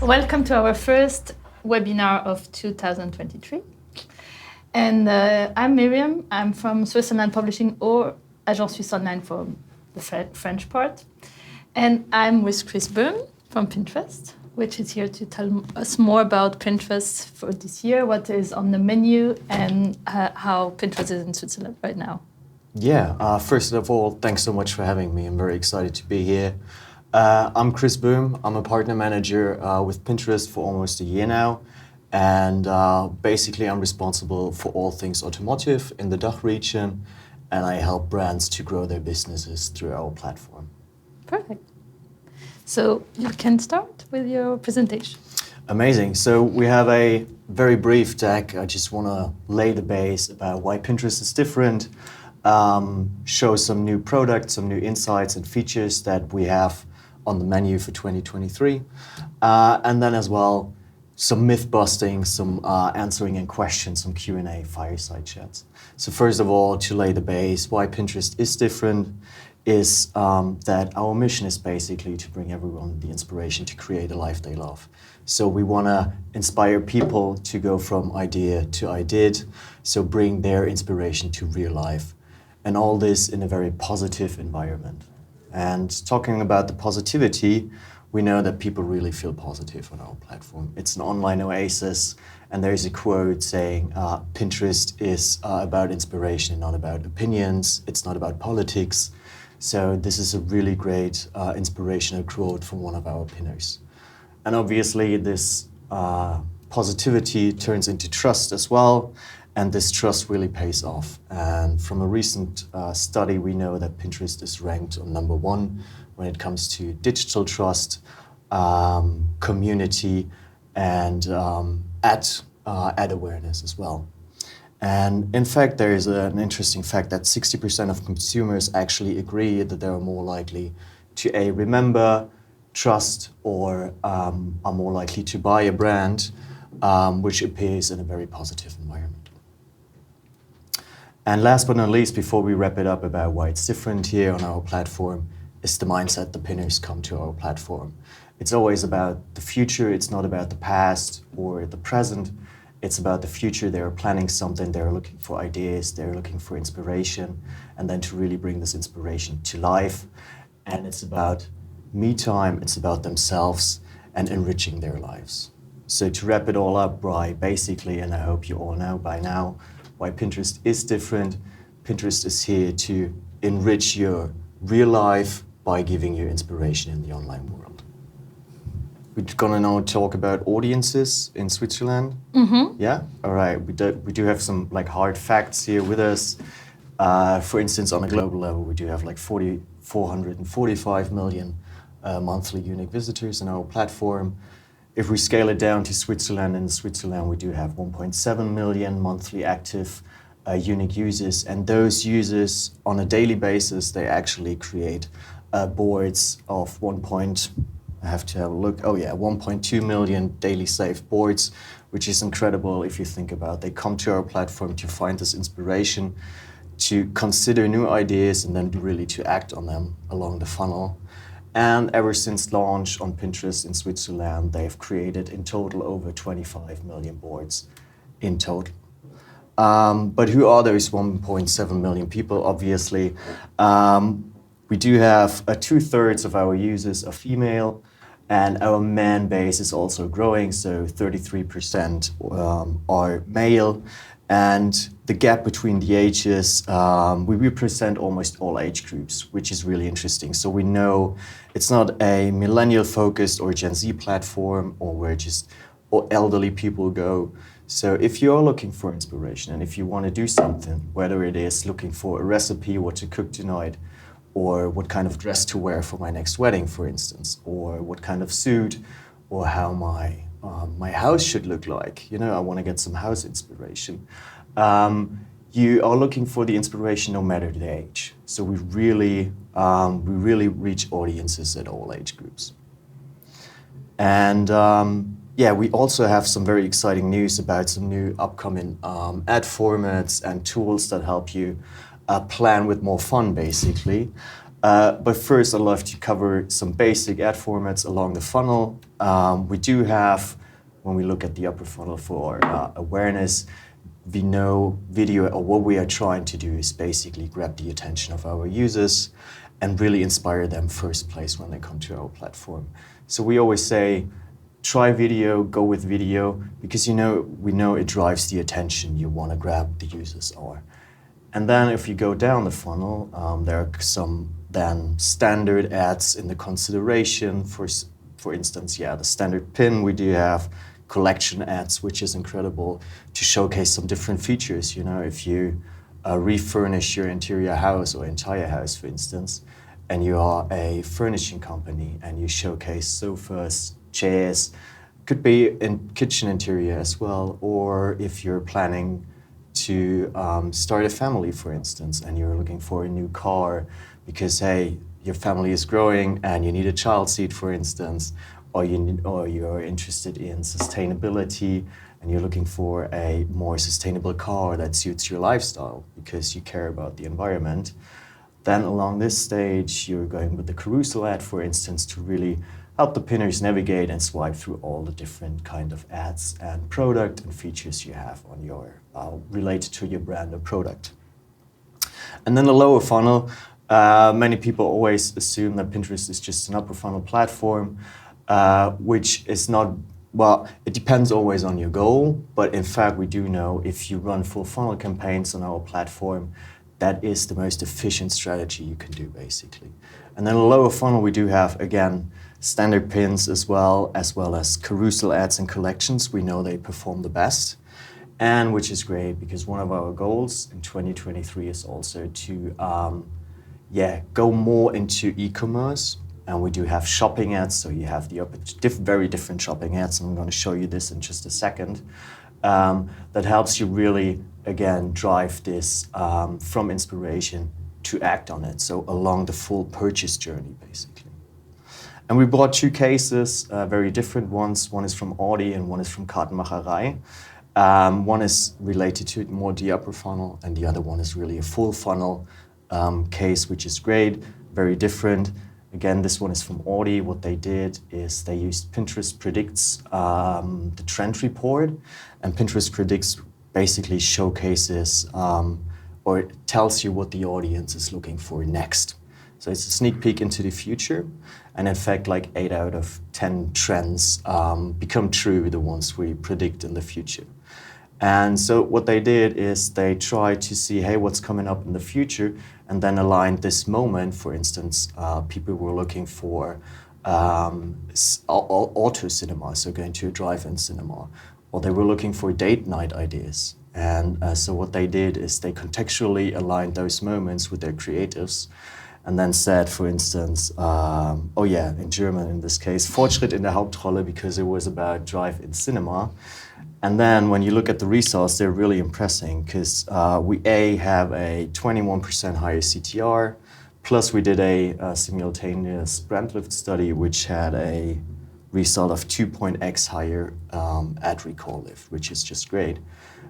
Welcome to our first webinar of 2023. And I'm Miriam. I'm from Switzerland Publishing, or Agence Suisse Online for the French part. And I'm with Chris Boehm from Pinterest, which is here to tell us more about Pinterest for this year, what is on the menu, and how Pinterest is in Switzerland right now. Yeah, first of all, thanks so much for having me. I'm very excited to be here. I'm Chris Boehm. I'm a partner manager with Pinterest for almost a year now. And basically, I'm responsible for all things automotive in the DACH region. And I help brands to grow their businesses through our platform. Perfect. So you can start with your presentation. Amazing. So we have a very brief deck. I just want to lay the base about why Pinterest is different, show some new products, some new insights and features that we have on the menu for 2023. And then as well, some myth busting, some answering in questions, some Q&A, fireside chats. So first of all, to lay the base, why Pinterest is different is that our mission is basically to bring everyone the inspiration to create a life they love. So we want to inspire people to go from idea to I did, so bring their inspiration to real life. And all this in a very positive environment. And talking about the positivity, we know that people really feel positive on our platform. It's an online oasis, and there's a quote saying, Pinterest is about inspiration, not about opinions. It's not about politics. So this is a really great inspirational quote from one of our pinners. And obviously this positivity turns into trust as well. And this trust really pays off. And from a recent study, we know that Pinterest is ranked on #1 when it comes to digital trust, community, and ad awareness as well. And in fact, there is an interesting fact that 60% of consumers actually agree that they are more likely to remember, trust, or are more likely to buy a brand, which appears in a very positive environment. And last but not least, before we wrap it up about why it's different here on our platform, is the mindset the pinners come to our platform. It's always about the future. It's not about the past or the present. It's about the future. They're planning something. They're looking for ideas. They're looking for inspiration. And then to really bring this inspiration to life. And it's about me time. It's about themselves and enriching their lives. So to wrap it all up, basically, and I hope you all know by now, why Pinterest is different. Pinterest is here to enrich your real life by giving you inspiration in the online world. We're gonna now talk about audiences in Switzerland. Mm-hmm. Yeah, all right. We do have some hard facts here with us. For instance, on a global level, we do have 445 million monthly unique visitors on our platform. If we scale it down to Switzerland, in Switzerland we do have 1.7 million monthly active unique users, and those users on a daily basis, they actually create boards of 1.2 million daily saved boards, which is incredible if you think about. They come to our platform to find this inspiration, to consider new ideas, and then really to act on them along the funnel. And ever since launch on Pinterest in Switzerland, they've created in total over 25 million boards in total. But who are those 1.7 million people? Obviously, we do have 2/3 of our users are female, and our man base is also growing, so 33% are male. And the gap between the ages, we represent almost all age groups, which is really interesting. So we know it's not a millennial-focused or Gen Z platform, or where just elderly people go. So if you're looking for inspiration, and if you want to do something, whether it is looking for a recipe, what to cook tonight, or what kind of dress to wear for my next wedding, for instance, or what kind of suit, or how my house should look like. I want to get some house inspiration. You are looking for the inspiration no matter the age. So we really reach audiences at all age groups. And we also have some very exciting news about some new upcoming ad formats and tools that help you plan with more fun, basically. But first, I'd love to cover some basic ad formats along the funnel. We do have, when we look at the upper funnel for awareness, we know video, or what we are trying to do is basically grab the attention of our users and really inspire them first place when they come to our platform. So we always say, try video, go with video, because we know it drives the attention you want to grab the users are. And then if you go down the funnel, there are some then standard ads in the consideration. For instance, the standard pin, we do have collection ads, which is incredible to showcase some different features. If you refurnish your interior house or entire house, for instance, and you are a furnishing company and you showcase sofas, chairs, could be in kitchen interior as well, or if you're planning to start a family, for instance, and you're looking for a new car because, hey, your family is growing and you need a child seat, for instance, or you're interested in sustainability and you're looking for a more sustainable car that suits your lifestyle because you care about the environment, then along this stage, you're going with the carousel ad, for instance, to really help the pinners navigate and swipe through all the different kind of ads and product and features you have on your related to your brand or product. And then the lower funnel, many people always assume that Pinterest is just an upper funnel platform, which is not, well, it depends always on your goal, but in fact we do know if you run full funnel campaigns on our platform, that is the most efficient strategy you can do, basically. And then the lower funnel, we do have, again, standard pins as well as carousel ads and collections. We know they perform the best, and which is great because one of our goals in 2023 is also to go more into e-commerce. And we do have shopping ads, so you have the very different shopping ads, and I'm going to show you this in just a second. That helps you really, again, drive this from inspiration to act on it, so along the full purchase journey, basically. And we brought two cases, very different ones. One is from Audi and one is from Kartenmacherei. One is related to more the upper funnel, and the other one is really a full funnel case, which is great, very different. Again, this one is from Audi. What they did is they used Pinterest Predicts, the trend report, and Pinterest Predicts basically showcases or it tells you what the audience is looking for next. So it's a sneak peek into the future, and in fact, like 8 out of 10 trends become true, the ones we predict in the future. And so what they did is they tried to see, hey, what's coming up in the future, and then aligned this moment. For instance, people were looking for auto cinema, so going to a drive-in cinema, or they were looking for date night ideas. And so what they did is they contextually aligned those moments with their creatives, and then said, for instance, in German in this case, Fortschritt in der Hauptrolle, because it was about drive-in cinema. And then when you look at the results, they're really impressive because we have a 21% higher CTR, plus we did a simultaneous brand lift study, which had a result of 2.x higher ad recall lift, which is just great.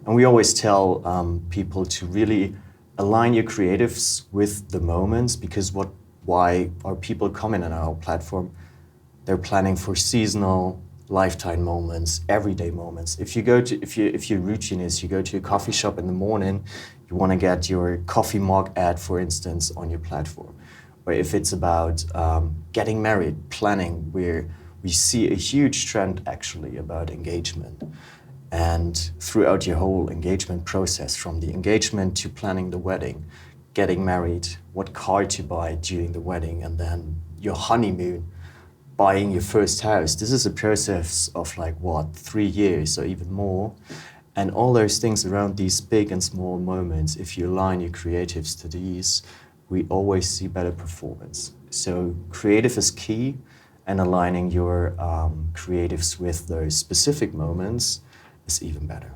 And we always tell people to really align your creatives with the moments, because why are people coming on our platform? They're planning for seasonal, lifetime moments, everyday moments. If your routine is you go to a coffee shop in the morning, you want to get your coffee mug ad, for instance, on your platform. Or if it's about getting married, planning, where we see a huge trend actually about engagement. And throughout your whole engagement process, from the engagement to planning the wedding, getting married, what car to buy during the wedding, and then your honeymoon, buying your first house. This is a process of 3 years or even more. And all those things around these big and small moments, if you align your creatives to these, we always see better performance. So creative is key, and aligning your creatives with those specific moments is even better.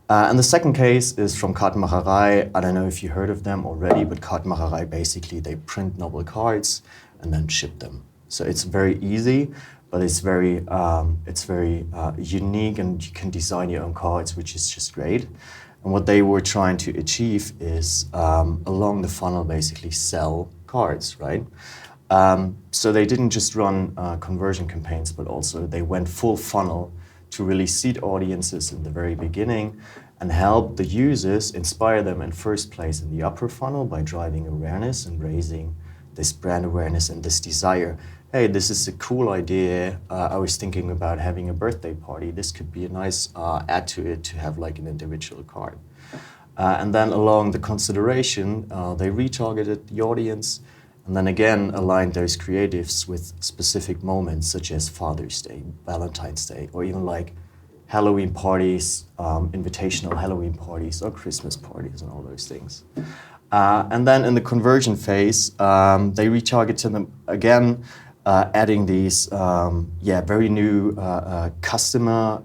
And the second case is from Kartenmacherei. I don't know if you heard of them already, but Kartenmacherei, basically they print novel cards and then ship them. So it's very easy, but it's very unique, and you can design your own cards, which is just great. And what they were trying to achieve is along the funnel basically sell cards, right? So they didn't just run conversion campaigns, but also they went full funnel to really seed audiences in the very beginning and help the users, inspire them in first place in the upper funnel by driving awareness and raising this brand awareness and this desire. Hey, this is a cool idea. I was thinking about having a birthday party. This could be a nice add to it to have like an individual card. And then along the consideration, they retargeted the audience and then again aligned those creatives with specific moments such as Father's Day, Valentine's Day, or even like Halloween parties, invitational Halloween parties or Christmas parties and all those things. And then in the conversion phase, they retargeted them again, adding these very new customer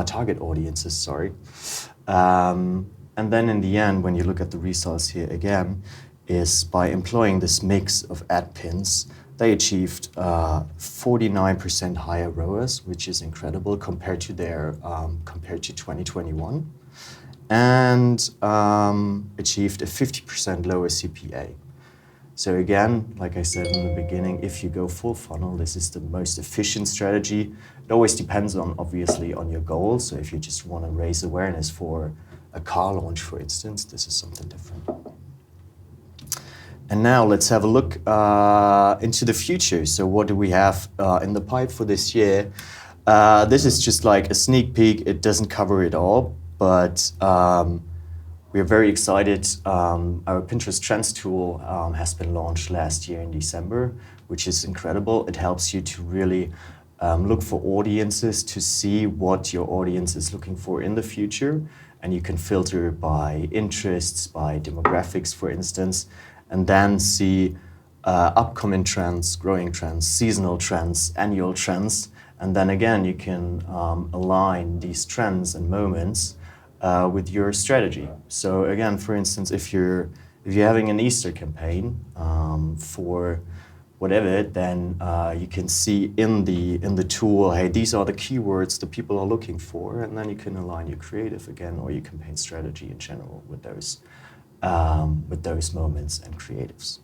target audiences, sorry. And then in the end, when you look at the results here again, is by employing this mix of ad pins, they achieved 49% higher ROAS, which is incredible compared to 2021, and achieved a 50% lower CPA. So again, like I said in the beginning, if you go full funnel, this is the most efficient strategy. It always depends on, obviously, on your goals. So if you just want to raise awareness for a car launch, for instance, this is something different. And now let's have a look into the future. So what do we have in the pipe for this year? This is just like a sneak peek. It doesn't cover it all, but we're very excited. Our Pinterest Trends tool has been launched last year in December, which is incredible. It helps you to really look for audiences, to see what your audience is looking for in the future. And you can filter by interests, by demographics, for instance, and then see upcoming trends, growing trends, seasonal trends, annual trends. And then again, you can align these trends and moments with your strategy. So again, for instance, if you're having an Easter campaign for whatever, then you can see in the tool, hey, these are the keywords the people are looking for, and then you can align your creative again or your campaign strategy in general with those moments and creatives.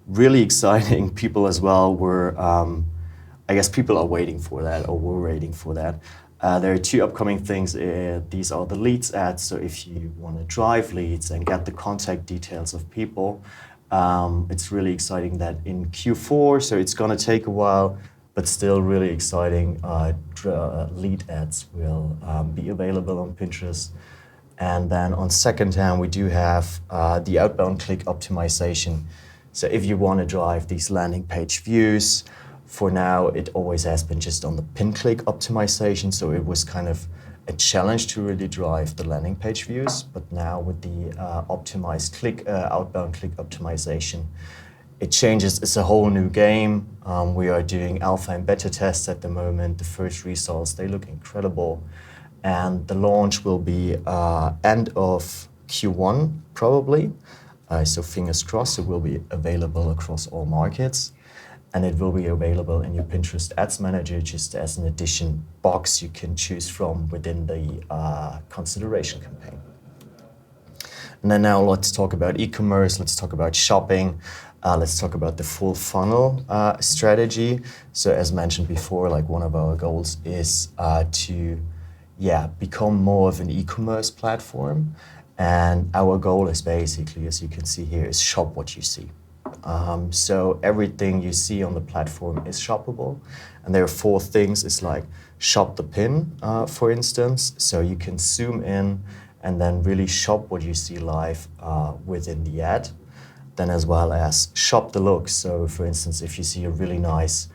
Really exciting. People as well were, I guess people are waiting for that or were waiting for that. There are two upcoming things. These are the leads ads. So if you want to drive leads and get the contact details of people, it's really exciting that in Q4, so it's going to take a while, but still really exciting. Lead ads will be available on Pinterest. And then on second hand, we do have the outbound click optimization. So if you want to drive these landing page views, for now, it always has been just on the pin click optimization. So it was kind of a challenge to really drive the landing page views. But now with the optimized outbound click optimization, it changes. It's a whole new game. We are doing alpha and beta tests at the moment. The first results, they look incredible. And the launch will be end of Q1, probably. So fingers crossed, it will be available across all markets. And it will be available in your Pinterest Ads Manager just as an addition box you can choose from within the consideration campaign. And then now let's talk about e-commerce, let's talk about shopping, let's talk about the full funnel strategy. So as mentioned before, like one of our goals is to become more of an e-commerce platform. And our goal is basically, as you can see here, is shop what you see. So everything you see on the platform is shoppable. And there are 4 things. It's like shop the pin, for instance. So you can zoom in and then really shop what you see live within the ad. Then as well as shop the look. So for instance, if you see a really nice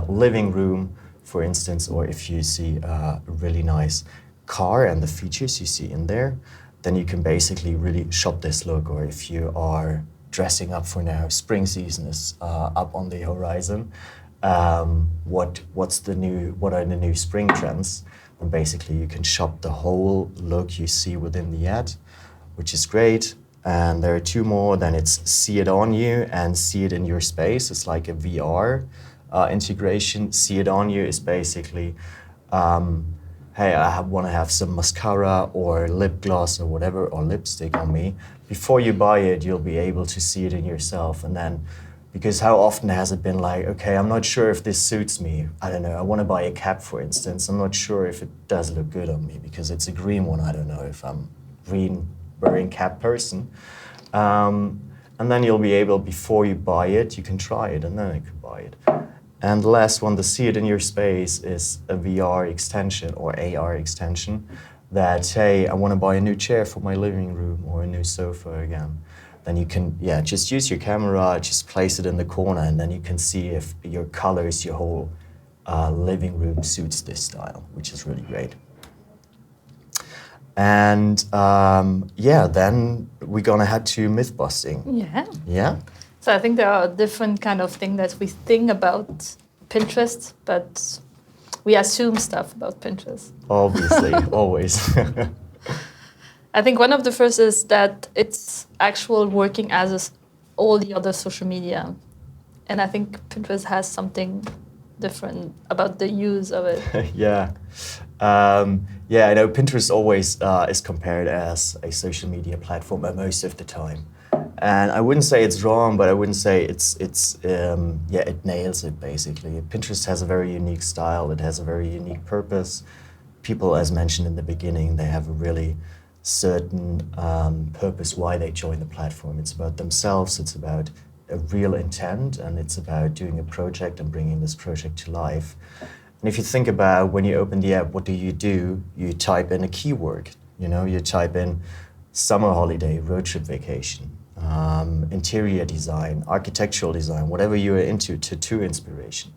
living room, for instance, or if you see a really nice car and the features you see in there, then you can basically really shop this look. Or if you are dressing up for now, spring season is up on the horizon. What are the new spring trends? And basically you can shop the whole look you see within the ad, which is great. And there are 2 more. Then it's see it on you and see it in your space. It's like a VR integration. See it on you is basically hey, want to have some mascara or lip gloss or whatever, or lipstick on me. Before you buy it, you'll be able to see it in yourself. And then, because how often has it been like, okay, I'm not sure if this suits me. I don't know, I want to buy a cap, for instance. I'm not sure if it does look good on me because it's a green one. I don't know if I'm green wearing cap person. And then you'll be able, before you buy it, you can try it and then you can buy it. And the last one, the see it in your space, is a VR extension or AR extension that, hey, I want to buy a new chair for my living room or a new sofa again. Then you can, just use your camera, just place it in the corner, and then you can see if your colors, your whole living room suits this style, which is really great. And then we're gonna head to myth busting. Yeah. Yeah? So I think there are different kind of things that we think about Pinterest, but we assume stuff about Pinterest. Obviously, always. I think one of the first is that it's actual working as all the other social media. And I think Pinterest has something different about the use of it. Yeah. I know Pinterest always is compared as a social media platform most of the time. And I wouldn't say it's wrong, but I wouldn't say it nails it basically. Pinterest has a very unique style. It has a very unique purpose. People, as mentioned in the beginning, they have a really certain purpose why they join the platform. It's about themselves, it's about a real intent, and it's about doing a project and bringing this project to life. And if you think about when you open the app, what do? You type in a keyword. You type in summer holiday, road trip vacation, interior design, architectural design, whatever you're into, tattoo inspiration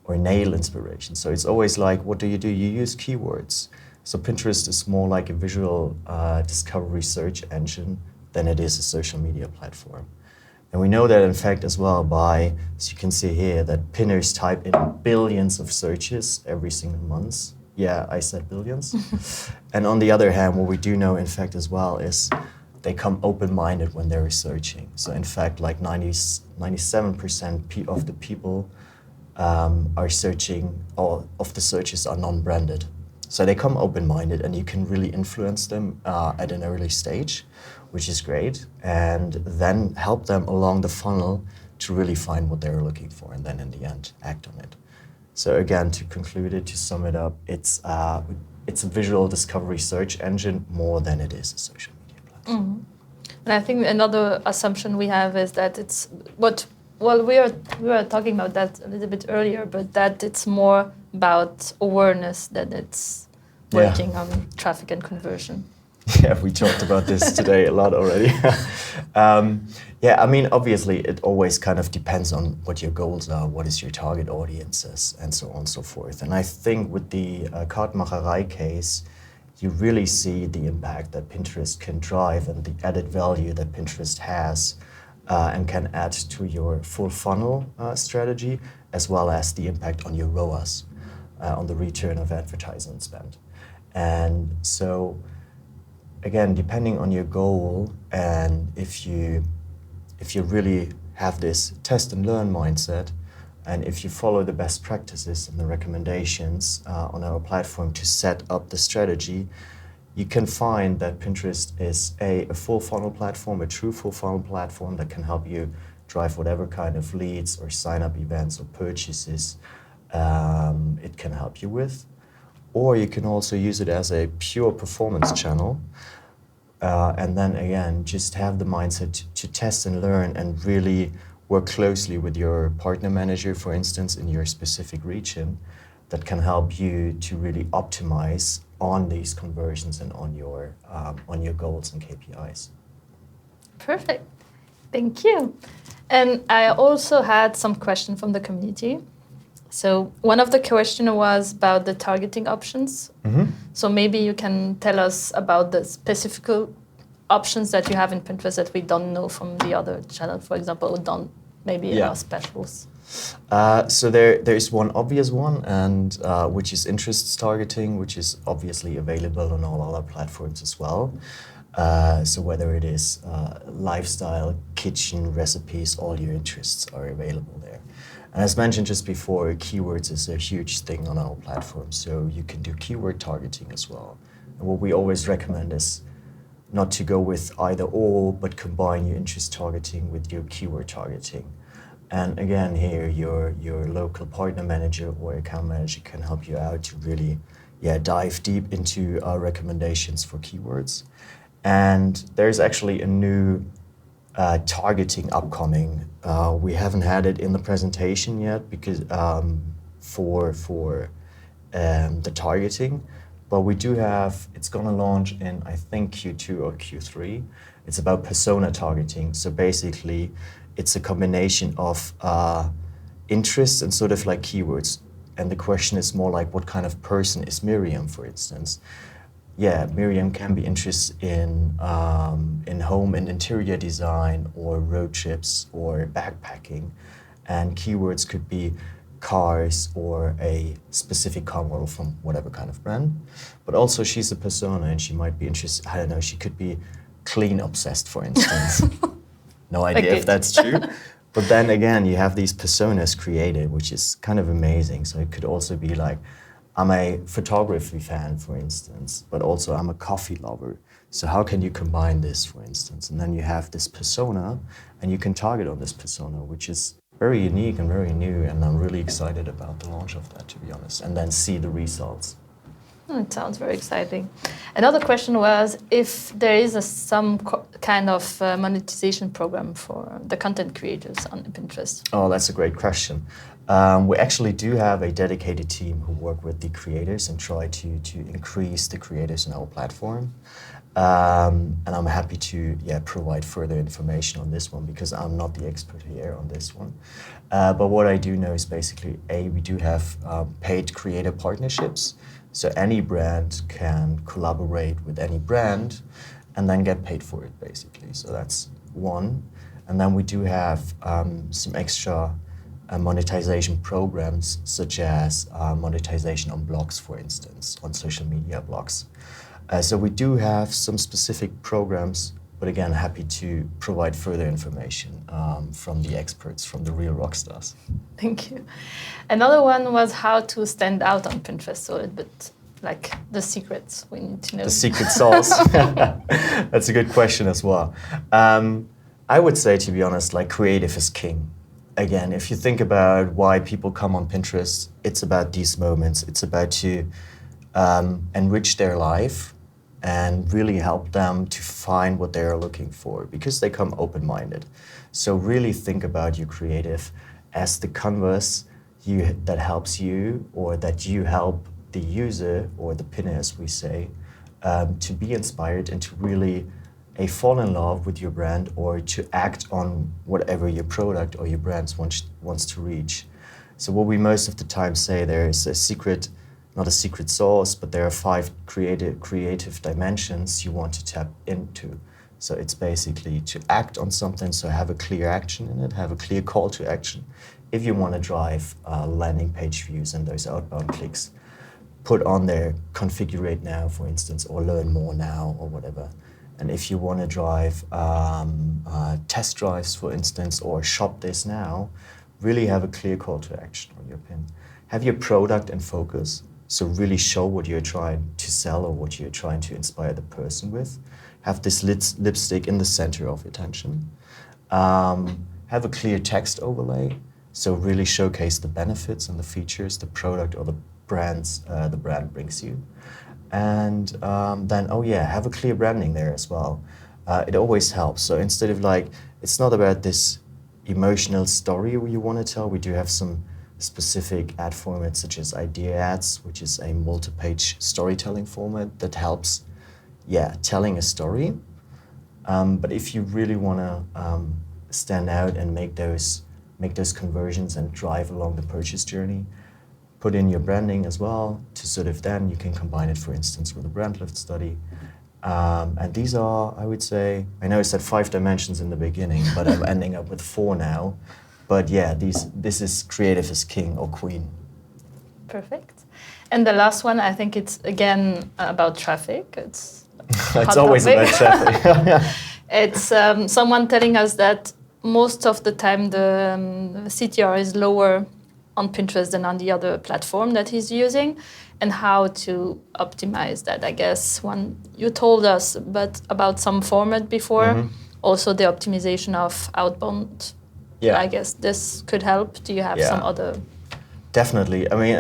or nail inspiration. So it's always like, what do? You use keywords. So Pinterest is more like a visual discovery search engine than it is a social media platform. And we know that, in fact, as well by, as you can see here, that pinners type in billions of searches every single month. Yeah, I said billions. And on the other hand, what we do know, in fact, as well, is they come open-minded when they're researching. So in fact, like 97% of the people are searching, or of the searches are non-branded. So they come open-minded and you can really influence them at an early stage, which is great, and then help them along the funnel to really find what they're looking for and then in the end act on it. So again, to conclude it, to sum it up, it's a visual discovery search engine more than it is a social media platform. Mm-hmm. And I think another assumption we have is that it's we were talking about that a little bit earlier, but that it's more about awareness than it's working on traffic and conversion. Yeah, we talked about this today a lot already. Obviously it always kind of depends on what your goals are, what is your target audiences, and so on and so forth. And I think with the Kartmacherei case, you really see the impact that Pinterest can drive and the added value that Pinterest has and can add to your full funnel strategy, as well as the impact on your ROAS, on the return of advertising spend. And so, again, depending on your goal, and if you really have this test and learn mindset, and if you follow the best practices and the recommendations on our platform to set up the strategy, you can find that Pinterest is a full funnel platform, a true full funnel platform that can help you drive whatever kind of leads or sign up events or purchases it can help you with. Or you can also use it as a pure performance channel. And then again, just have the mindset to test and learn and really work closely with your partner manager, for instance, in your specific region, that can help you to really optimize on these conversions and on your goals and KPIs. Perfect. Thank you. And I also had some questions from the community. So one of the questions was about the targeting options. Mm-hmm. So maybe you can tell us about the specific options that you have in Pinterest that we don't know from the other channel, for example, or don't maybe in our specials. So there's one obvious one, and which is interests targeting, which is obviously available on all other platforms as well. So whether it is lifestyle, kitchen, recipes, all your interests are available there. And as mentioned just before, keywords is a huge thing on our platform. So you can do keyword targeting as well. And what we always recommend is not to go with either or, but combine your interest targeting with your keyword targeting. And again, here, your local partner manager or account manager can help you out to really dive deep into our recommendations for keywords. And there's actually a new targeting upcoming. We haven't had it in the presentation yet because for the targeting, but we do have, it's going to launch in, I think, Q2 or Q3. It's about persona targeting. So basically, it's a combination of interests and sort of like keywords. And the question is more like, what kind of person is Miriam, for instance? Yeah, Miriam can be interested in home and interior design or road trips or backpacking. And keywords could be cars or a specific car model from whatever kind of brand. But also she's a persona and she might be interested, I don't know, she could be clean obsessed, for instance. No idea if that's true. But then again, you have these personas created, which is kind of amazing. So it could also be like, I'm a photography fan, for instance, but also I'm a coffee lover. So how can you combine this, for instance? And then you have this persona, and you can target on this persona, which is very unique and very new, and I'm really excited about the launch of that, to be honest, and then see the results. It sounds very exciting. Another question was if there is some kind of monetization program for the content creators on Pinterest. Oh, that's a great question. We actually do have a dedicated team who work with the creators and try to increase the creators in our platform. And I'm happy to provide further information on this one because I'm not the expert here on this one. But what I do know is basically, we do have paid creator partnerships. So any brand can collaborate with any brand and then get paid for it, basically. So that's one. And then we do have some extra monetization programs, such as monetization on blogs, for instance, on social media blogs. So we do have some specific programs, but again, happy to provide further information from the experts, from the real rock stars. Thank you. Another one was how to stand out on Pinterest, so a bit like the secrets we need to know. The secret sauce. That's a good question as well. I would say, to be honest, like creative is king. Again, if you think about why people come on Pinterest, it's about these moments. It's about to enrich their life and really help them to find what they are looking for because they come open-minded. So really think about your creative as the canvas that helps you or that you help the user or the pinner, as we say, to be inspired and to really fall in love with your brand or to act on whatever your product or your brand wants to reach. So what we most of the time say, there is a secret, not a secret sauce, but there are 5 creative dimensions you want to tap into. So it's basically to act on something, so have a clear action in it, have a clear call to action. If you want to drive landing page views and those outbound clicks, put on there, configure now, for instance, or learn more now, or whatever. And if you want to drive test drives, for instance, or shop this now, really have a clear call to action on your pin. Have your product in focus, so really show what you're trying to sell or what you're trying to inspire the person with. Have this lipstick in the center of attention. Have a clear text overlay, so really showcase the benefits and the features the product or the brand brings you. And then, have a clear branding there as well. It always helps. So instead of it's not about this emotional story you want to tell. We do have some specific ad formats such as idea ads, which is a multi-page storytelling format that helps, telling a story. But if you really want to stand out and make those conversions and drive along the purchase journey, put in your branding as well to sort of then you can combine it, for instance, with a brand lift study. And these are, I would say, I know I said 5 dimensions in the beginning, but I'm ending up with 4 now. But this is creative is king or queen. Perfect. And the last one, I think it's again about traffic. It's always about traffic. It's someone telling us that most of the time the CTR is lower on Pinterest than on the other platform that he's using, and how to optimize that. I guess when you told us about some format before, also the optimization of outbound. Yeah. I guess this could help. Do you have some other? Definitely. I mean,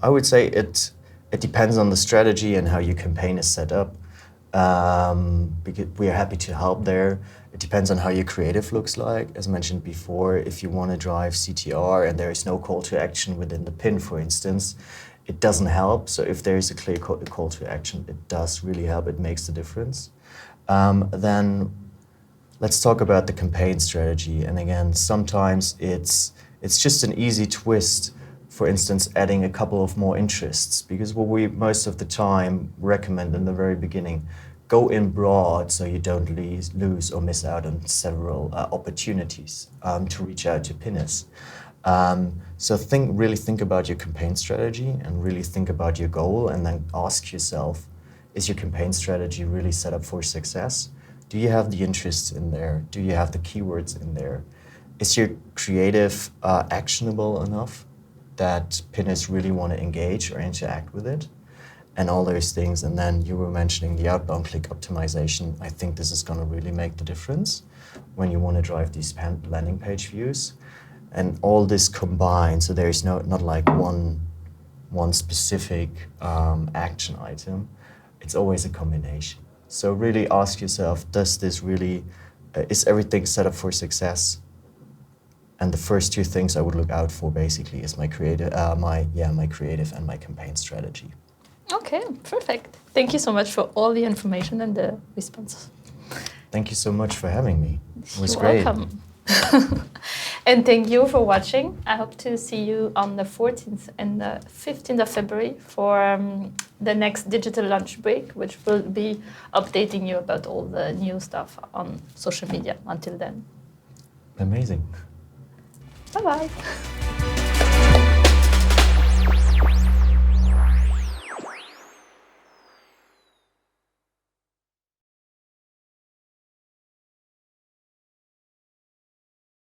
I would say it depends on the strategy and how your campaign is set up. Because we are happy to help there. It depends on how your creative looks like. As mentioned before, if you want to drive CTR and there is no call to action within the pin, for instance, it doesn't help. So if there is a clear call to action, it does really help. It makes the difference. Then let's talk about the campaign strategy. And again, sometimes it's just an easy twist. For instance, adding a couple of more interests, because what we most of the time recommend in the very beginning, go in broad so you don't lose or miss out on several opportunities to reach out to pinners. So really think about your campaign strategy and really think about your goal, and then ask yourself, is your campaign strategy really set up for success? Do you have the interests in there? Do you have the keywords in there? Is your creative actionable enough that pinners really want to engage or interact with it, and all those things? And then you were mentioning the outbound click optimization. I think this is going to really make the difference when you want to drive these landing page views. And all this combined, so there is not like one specific action item. It's always a combination. So really ask yourself, does this really, is everything set up for success? And the first two things I would look out for basically is my creative and my campaign strategy. Okay, perfect. Thank you so much for all the information and the responses. Thank you so much for having me. It was You're great. welcome. And thank you for watching. I hope to see you on the 14th and the 15th of February for the next digital lunch break, which will be updating you about all the new stuff on social media. Until then. Amazing. Bye-bye.